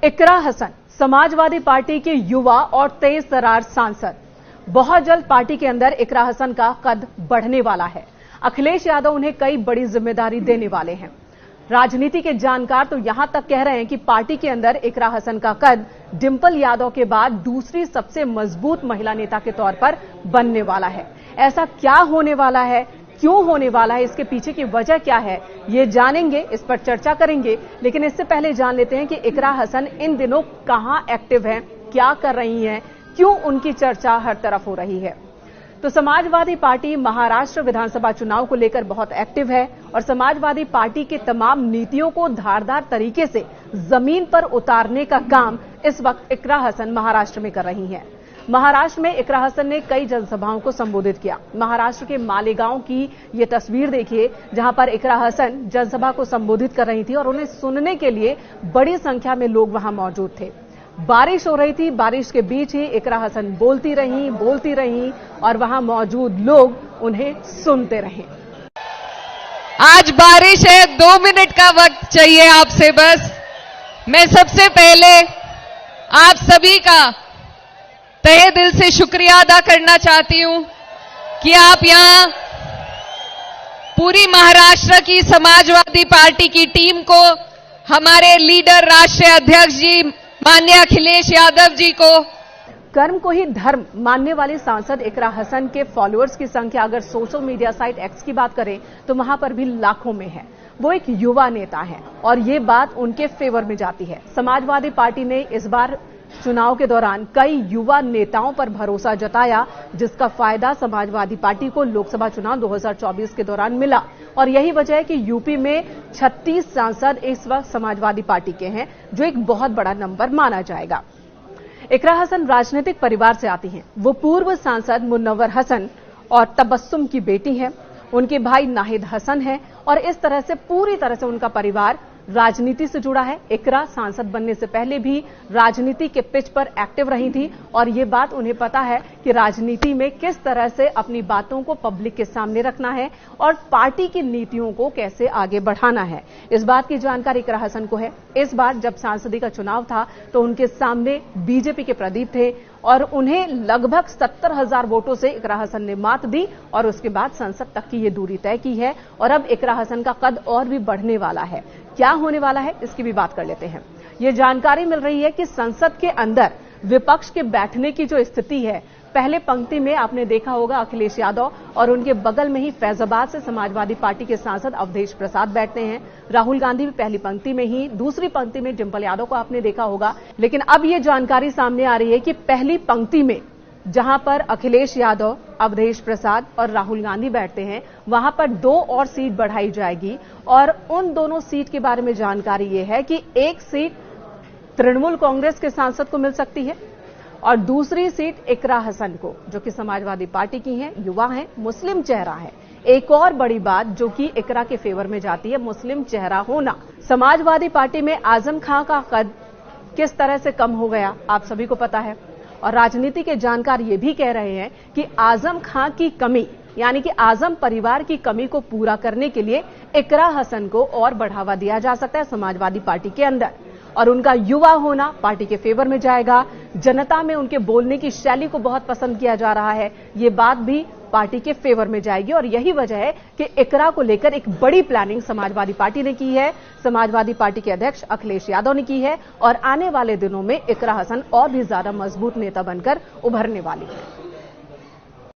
इकरा Hasan Samajwadi party के युवा और तेज तर्रार सांसद। बहुत जल्द पार्टी के अंदर इकरा हसन का कद बढ़ने वाला है। अखिलेश यादव उन्हें कई बड़ी जिम्मेदारी देने वाले हैं। राजनीति के जानकार तो यहां तक कह रहे हैं कि पार्टी के अंदर इकरा हसन का कद डिंपल यादव के बाद दूसरी सबसे मजबूत महिला नेता के तौर पर बनने वाला है। ऐसा क्या होने वाला है, क्यों होने वाला है, इसके पीछे की वजह क्या है, ये जानेंगे, इस पर चर्चा करेंगे। लेकिन इससे पहले जान लेते हैं कि इकरा हसन इन दिनों कहां एक्टिव हैं, क्या कर रही हैं, क्यों उनकी चर्चा हर तरफ हो रही है। तो समाजवादी पार्टी महाराष्ट्र विधानसभा चुनाव को लेकर बहुत एक्टिव है और समाजवादी पार्टी के तमाम नीतियों को धारदार तरीके से जमीन पर उतारने का काम इस वक्त इकरा हसन महाराष्ट्र में कर रही हैं। महाराष्ट्र में इकरा हसन ने कई जनसभाओं को संबोधित किया। महाराष्ट्र के मालेगांव की ये तस्वीर देखिए, जहां पर इकरा हसन जनसभा को संबोधित कर रही थी और उन्हें सुनने के लिए बड़ी संख्या में लोग वहां मौजूद थे। बारिश हो रही थी, बारिश के बीच ही इकरा हसन बोलती रहीं और वहां मौजूद लोग उन्हें सुनते रहे। आज बारिश है, 2 मिनट का वक्त चाहिए आपसे बस। मैं सबसे पहले आप सभी का तहे दिल से शुक्रिया अदा करना चाहती हूं कि आप यहां पूरी महाराष्ट्र की समाजवादी पार्टी की टीम को, हमारे लीडर राष्ट्रीय अध्यक्ष जी माननीय अखिलेश यादव जी को, कर्म को ही धर्म मानने वाले सांसद इकरा हसन के फॉलोअर्स की संख्या अगर सोशल मीडिया साइट एक्स की बात करें तो वहां पर भी लाखों में है। वो एक युवा नेता है और ये बात उनके फेवर में जाती है। समाजवादी पार्टी ने इस बार चुनाव के दौरान कई युवा नेताओं पर भरोसा जताया, जिसका फायदा समाजवादी पार्टी को लोकसभा चुनाव 2024 के दौरान मिला। और यही वजह है कि यूपी में 36 सांसद इस वक्त समाजवादी पार्टी के हैं, जो एक बहुत बड़ा नंबर माना जाएगा। इकरा हसन राजनीतिक परिवार से आती हैं। वो पूर्व सांसद मुन्नवर हसन और तबस्सुम की बेटी हैं। उनके भाई नाहिद हसन हैं और इस तरह से पूरी तरह से उनका परिवार राजनीति से जुड़ा है। इकरा सांसद बनने से पहले भी राजनीति के पिच पर एक्टिव रही थी और ये बात उन्हें पता है कि राजनीति में किस तरह से अपनी बातों को पब्लिक के सामने रखना है और पार्टी की नीतियों को कैसे आगे बढ़ाना है। इस बात की जानकारी इकरा हसन को है। इस बार जब सांसदी का चुनाव था तो उनके सामने बीजेपी के प्रदीप थे और उन्हें लगभग 70,000 वोटों से इकरा हसन ने मात दी और उसके बाद संसद तक की ये दूरी तय की है। और अब इकरा हसन का कद और भी बढ़ने वाला है। क्या होने वाला है, इसकी भी बात कर लेते हैं। ये जानकारी मिल रही है कि संसद के अंदर विपक्ष के बैठने की जो स्थिति है, पहले पंक्ति में आपने देखा होगा अखिलेश यादव और उनके बगल में ही फैजाबाद से समाजवादी पार्टी के सांसद अवधेश प्रसाद बैठते हैं। राहुल गांधी भी पहली पंक्ति में ही, दूसरी पंक्ति में डिंपल यादव को आपने देखा होगा। लेकिन अब ये जानकारी सामने आ रही है कि पहली पंक्ति में जहां पर अखिलेश यादव, अवधेश प्रसाद और राहुल गांधी बैठते हैं, वहां पर 2 और सीट बढ़ाई जाएगी। और उन दोनों सीट के बारे में जानकारी ये है कि एक सीट तृणमूल कांग्रेस के सांसद को मिल सकती है और दूसरी सीट इकरा हसन को, जो कि समाजवादी पार्टी की हैं, युवा हैं, मुस्लिम चेहरा है। एक और बड़ी बात जो कि इकरा के फेवर में जाती है, मुस्लिम चेहरा होना। समाजवादी पार्टी में आजम खां का कद किस तरह से कम हो गया, आप सभी को पता है। और राजनीति के जानकार ये भी कह रहे हैं कि आजम खां की कमी, यानी कि आजम परिवार की कमी को पूरा करने के लिए इकरा हसन को और बढ़ावा दिया जा सकता है समाजवादी पार्टी के अंदर। और उनका युवा होना पार्टी के फेवर में जाएगा। जनता में उनके बोलने की शैली को बहुत पसंद किया जा रहा है, ये बात भी पार्टी के फेवर में जाएगी। और यही वजह है कि इकरा को लेकर एक बड़ी प्लानिंग समाजवादी पार्टी ने की है, समाजवादी पार्टी के अध्यक्ष अखिलेश यादव ने की है। और आने वाले दिनों में इकरा हसन और भी ज्यादा मजबूत नेता बनकर उभरने वाली है।